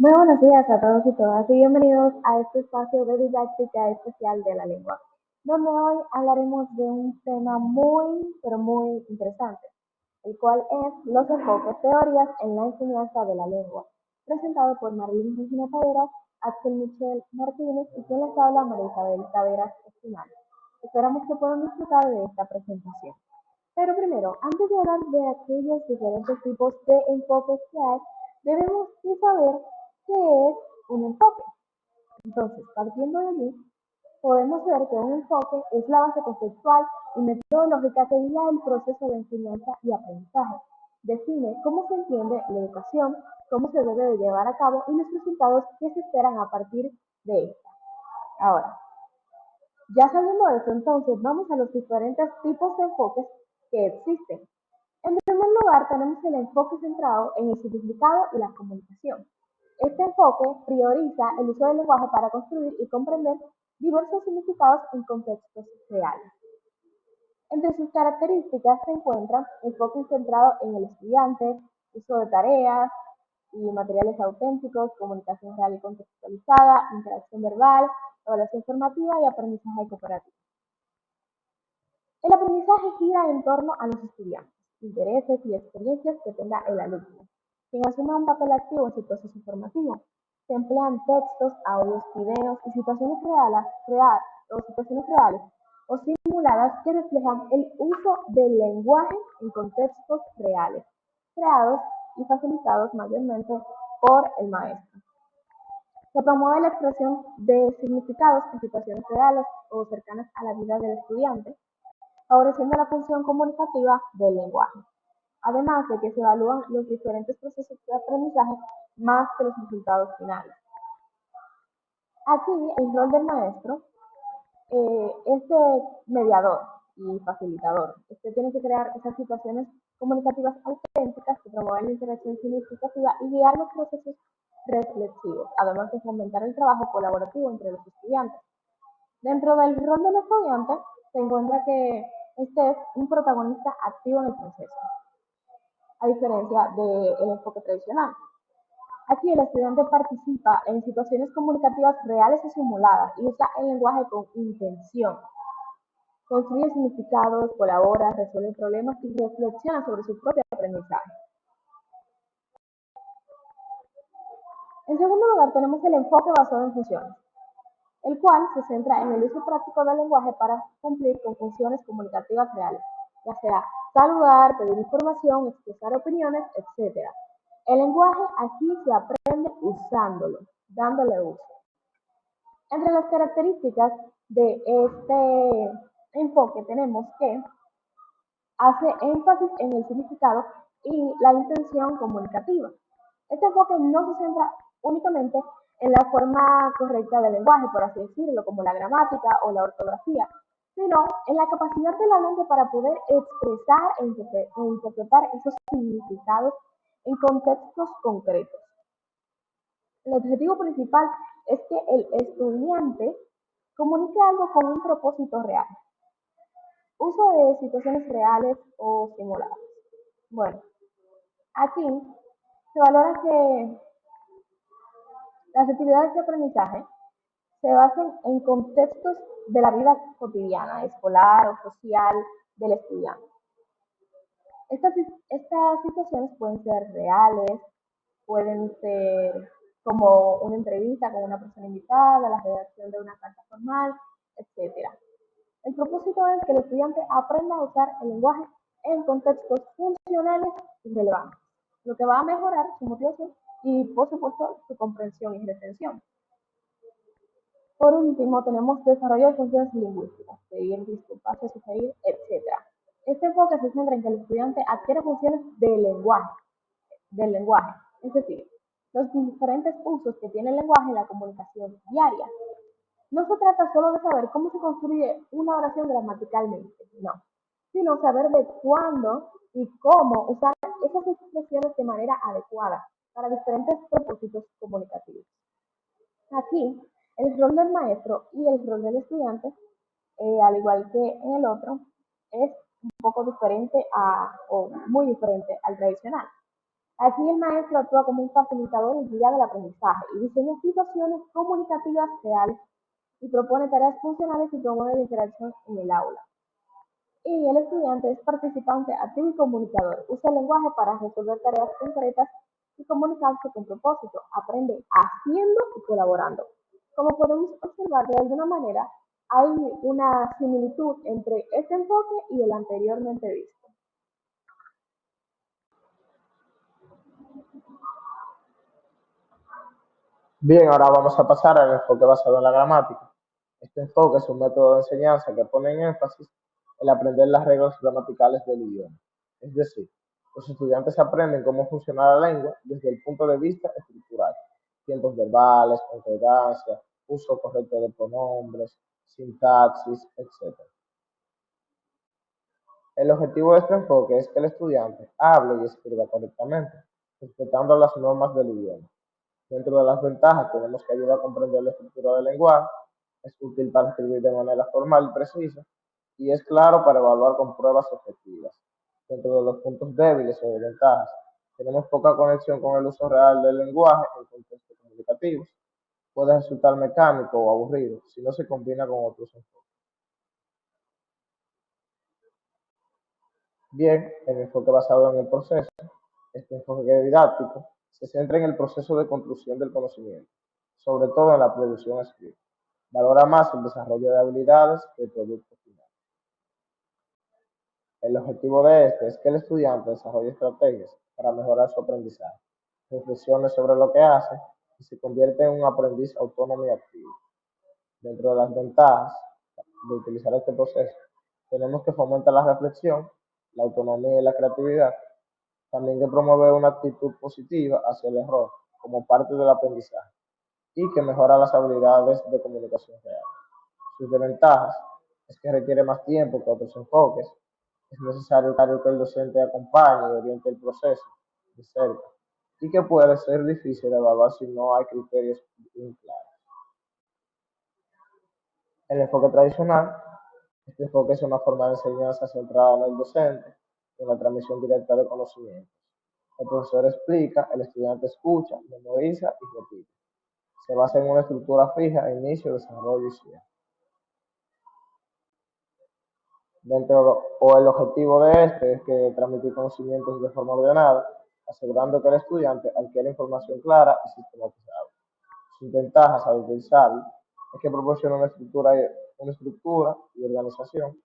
Muy buenos días a todos y todas y bienvenidos a este espacio de didáctica especial de la lengua, donde hoy hablaremos de un tema muy, pero muy interesante, el cual es los enfoques teorías en la enseñanza de la lengua, presentado por Marilyn Regina Taveras, Axel Michel Martínez y quien les habla María Isabel Taveras Espinal. Esperamos que puedan disfrutar de esta presentación. Pero primero, antes de hablar de aquellos diferentes tipos de enfoques que hay, debemos de saber qué es un enfoque. Entonces, partiendo de allí, podemos ver que un enfoque es la base conceptual y metodológica que guía el proceso de enseñanza y aprendizaje. Define cómo se entiende la educación, cómo se debe de llevar a cabo y los resultados que se esperan a partir de esta. Ahora, ya sabiendo eso, entonces vamos a los diferentes tipos de enfoques que existen. En primer lugar, tenemos el enfoque centrado en el significado y la comunicación. Este enfoque prioriza el uso del lenguaje para construir y comprender diversos significados en contextos reales. Entre sus características se encuentran enfoque centrado en el estudiante, uso de tareas y materiales auténticos, comunicación real y contextualizada, interacción verbal, evaluación formativa y aprendizaje cooperativo. El aprendizaje gira en torno a los estudiantes, intereses y experiencias que tenga el alumno, quien asume un papel activo en su proceso formativo. Se emplean textos, audios, videos y situaciones reales o simuladas que reflejan el uso del lenguaje en contextos reales, creados y facilitados mayormente por el maestro. Se promueve la expresión de significados en situaciones reales o cercanas a la vida del estudiante, favoreciendo la función comunicativa del lenguaje, además de que se evalúan los diferentes procesos de aprendizaje más que los resultados finales. Aquí el rol del maestro es de mediador y facilitador. Este tiene que crear esas situaciones comunicativas auténticas que promueven la interacción significativa y guiar los procesos reflexivos, además de fomentar el trabajo colaborativo entre los estudiantes. Dentro del rol del estudiante se encuentra que este es un protagonista activo en el proceso, a diferencia del enfoque tradicional. Aquí el estudiante participa en situaciones comunicativas reales o simuladas y usa el lenguaje con intención. Construye significados, colabora, resuelve problemas y reflexiona sobre su propio aprendizaje. En segundo lugar, tenemos el enfoque basado en funciones, el cual se centra en el uso práctico del lenguaje para cumplir con funciones comunicativas reales, ya sea saludar, pedir información, expresar opiniones, etc. El lenguaje aquí se aprende usándolo, dándole uso. Entre las características de este enfoque tenemos que hace énfasis en el significado y la intención comunicativa. Este enfoque no se centra únicamente en la forma correcta del lenguaje, por así decirlo, como la gramática o la ortografía, sino en la capacidad de la mente para poder expresar e interpretar esos significados en contextos concretos. El objetivo principal es que el estudiante comunique algo con un propósito real. Uso de situaciones reales o simuladas. Bueno, aquí se valora que las actividades de aprendizaje se basan en contextos de la vida cotidiana, escolar o social del estudiante. Estas situaciones pueden ser reales, pueden ser como una entrevista con una persona invitada, la redacción de una carta formal, etc. El propósito es que el estudiante aprenda a usar el lenguaje en contextos funcionales y relevantes, lo que va a mejorar su motivación y, por supuesto, su comprensión y retención. Por último, tenemos desarrollo de funciones lingüísticas, pedir, disculparse, sugerir, etc. Este enfoque se centra en que el estudiante adquiere funciones del lenguaje, es decir, los diferentes usos que tiene el lenguaje en la comunicación diaria. No se trata solo de saber cómo se construye una oración gramaticalmente, no, sino saber de cuándo y cómo usar esas expresiones de manera adecuada para diferentes propósitos comunicativos. Aquí, el rol del maestro y el rol del estudiante, al igual que en el otro, es un poco diferente o muy diferente al tradicional. Aquí el maestro actúa como un facilitador y guía del aprendizaje y diseña situaciones comunicativas reales y propone tareas funcionales y promueve la interacción en el aula. Y el estudiante es participante activo y comunicador. Usa el lenguaje para resolver tareas concretas y comunicarse con propósito. Aprende haciendo y colaborando. Como podemos observar, de alguna manera hay una similitud entre este enfoque y el anteriormente visto. Bien, ahora vamos a pasar al enfoque basado en la gramática. Este enfoque es un método de enseñanza que pone en énfasis el aprender las reglas gramaticales del idioma. Es decir, los estudiantes aprenden cómo funciona la lengua desde el punto de vista estructural, tiempos verbales, concordancia, uso correcto de pronombres, sintaxis, etc. El objetivo de este enfoque es que el estudiante hable y escriba correctamente, respetando las normas del idioma. Dentro de las ventajas tenemos que ayuda a comprender la estructura del lenguaje, es útil para escribir de manera formal y precisa, y es claro para evaluar con pruebas objetivas. Dentro de los puntos débiles o desventajas, tenemos poca conexión con el uso real del lenguaje en contextos comunicativos, puede resultar mecánico o aburrido si no se combina con otros enfoques. Bien, el enfoque basado en el proceso, este enfoque didáctico, se centra en el proceso de construcción del conocimiento, sobre todo en la producción escrita. Valora más el desarrollo de habilidades que el producto final. El objetivo de este es que el estudiante desarrolle estrategias para mejorar su aprendizaje, reflexione sobre lo que hace y se convierte en un aprendiz autónomo y activo. Dentro de las ventajas de utilizar este proceso, tenemos que fomentar la reflexión, la autonomía y la creatividad, también que promueve una actitud positiva hacia el error como parte del aprendizaje y que mejora las habilidades de comunicación real. Sus desventajas es que requiere más tiempo que otros enfoques, es necesario que el docente acompañe y oriente el proceso de cerca y que puede ser difícil evaluar si no hay criterios bien claros. El enfoque tradicional, este enfoque es una forma de enseñanza centrada en el docente, en la transmisión directa de conocimientos. El profesor explica, el estudiante escucha, memoriza y repite. Se basa en una estructura fija, inicio, desarrollo y cierre. El objetivo de este es que transmitir conocimientos de forma ordenada, asegurando que el estudiante adquiere información clara y sistematizada. Sus ventajas al utilizarlo es que proporciona una estructura y organización,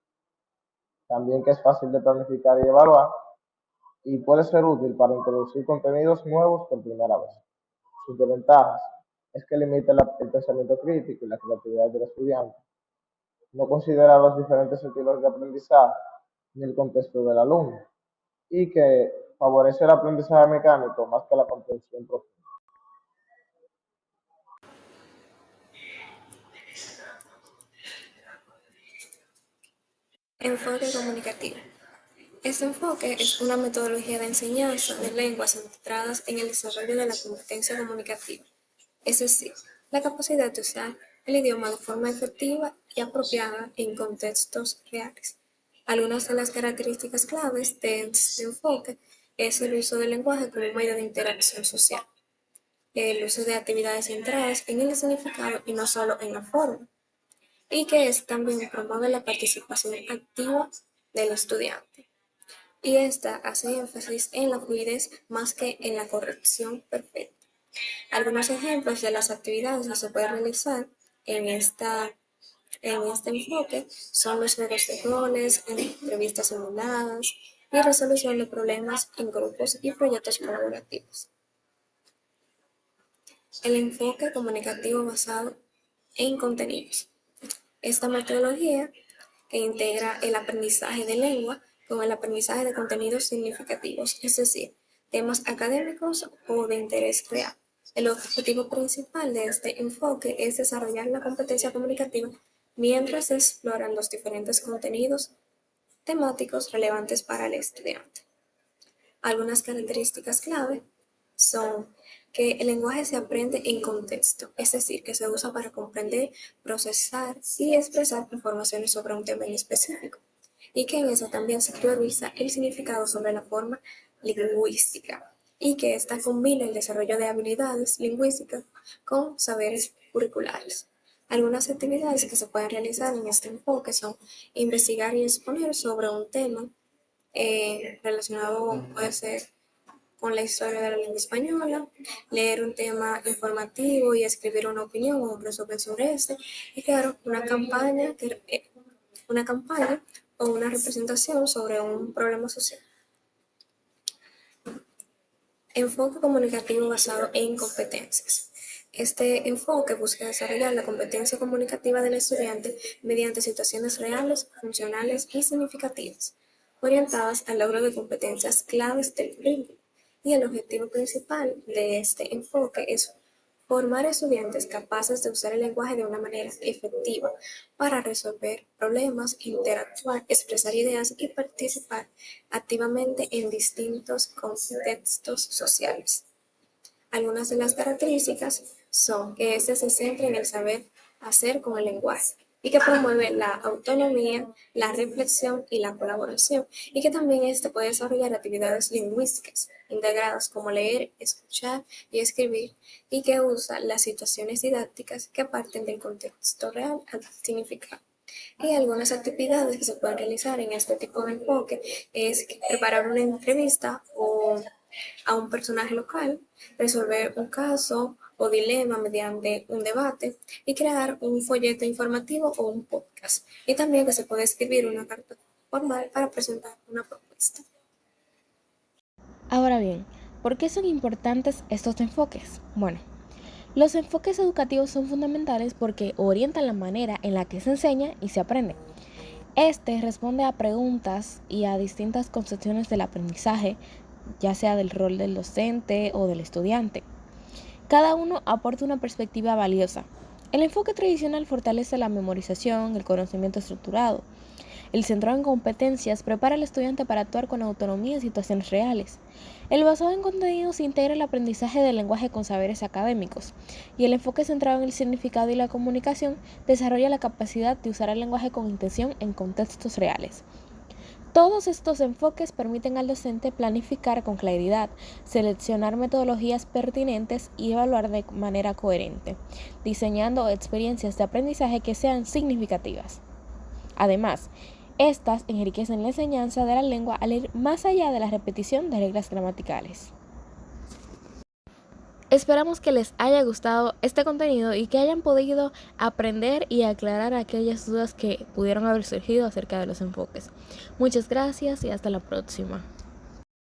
también que es fácil de planificar y evaluar, y puede ser útil para introducir contenidos nuevos por primera vez. Sus desventajas es que limita el pensamiento crítico y la creatividad del estudiante, no considera los diferentes estilos de aprendizaje ni el contexto del alumno, y que favorece el aprendizaje mecánico más que la comprensión profunda. Enfoque comunicativo. Este enfoque es una metodología de enseñanza de lenguas centradas en el desarrollo de la competencia comunicativa, es decir, la capacidad de usar el idioma de forma efectiva y apropiada en contextos reales. Algunas de las características claves de este enfoque es el uso del lenguaje como un medio de interacción social, el uso de actividades centradas en el significado y no solo en la forma, y que es también promueve la participación activa del estudiante. Y esta hace énfasis en la fluidez más que en la corrección perfecta. Algunos ejemplos de las actividades que se pueden realizar en, en este enfoque son los juegos de roles, entrevistas simuladas y resolución de problemas en grupos y proyectos colaborativos. El enfoque comunicativo basado en contenidos. Esta metodología que integra el aprendizaje de lengua con el aprendizaje de contenidos significativos, es decir, temas académicos o de interés real. El objetivo principal de este enfoque es desarrollar la competencia comunicativa mientras se exploran los diferentes contenidos temáticos relevantes para el estudiante. Algunas características clave son que el lenguaje se aprende en contexto, es decir, que se usa para comprender, procesar y expresar informaciones sobre un tema en específico, y que en eso también se prioriza el significado sobre la forma lingüística y que ésta combina el desarrollo de habilidades lingüísticas con saberes curriculares. Algunas actividades que se pueden realizar en este enfoque son investigar y exponer sobre un tema relacionado, puede ser con la historia de la lengua española, leer un tema informativo y escribir una opinión o un resumen sobre este, y crear una campaña o una representación sobre un problema social. Enfoque comunicativo basado en competencias. Este enfoque busca desarrollar la competencia comunicativa del estudiante mediante situaciones reales, funcionales y significativas, orientadas al logro de competencias claves del currículo. Y el objetivo principal de este enfoque es formar estudiantes capaces de usar el lenguaje de una manera efectiva para resolver problemas, interactuar, expresar ideas y participar activamente en distintos contextos sociales. Algunas de las características son que este se centra en el saber hacer con el lenguaje y que promueve la autonomía, la reflexión y la colaboración, y que también este puede desarrollar actividades lingüísticas integradas como leer, escuchar y escribir, y que usa las situaciones didácticas que parten del contexto real al significado. Y algunas actividades que se pueden realizar en este tipo de enfoque es preparar una entrevista o a un personaje local, resolver un caso o dilema mediante un debate y crear un folleto informativo o un podcast. Y también que se puede escribir una carta formal para presentar una propuesta. Ahora bien, ¿por qué son importantes estos enfoques? Bueno, los enfoques educativos son fundamentales porque orientan la manera en la que se enseña y se aprende. Este responde a preguntas y a distintas concepciones del aprendizaje, ya sea del rol del docente o del estudiante. Cada uno aporta una perspectiva valiosa. El enfoque tradicional fortalece la memorización, el conocimiento estructurado. El centrado en competencias prepara al estudiante para actuar con autonomía en situaciones reales. El basado en contenidos integra el aprendizaje del lenguaje con saberes académicos, y el enfoque centrado en el significado y la comunicación desarrolla la capacidad de usar el lenguaje con intención en contextos reales. Todos estos enfoques permiten al docente planificar con claridad, seleccionar metodologías pertinentes y evaluar de manera coherente, diseñando experiencias de aprendizaje que sean significativas. Además, estas enriquecen la enseñanza de la lengua al ir más allá de la repetición de reglas gramaticales. Esperamos que les haya gustado este contenido y que hayan podido aprender y aclarar aquellas dudas que pudieron haber surgido acerca de los enfoques. Muchas gracias y hasta la próxima.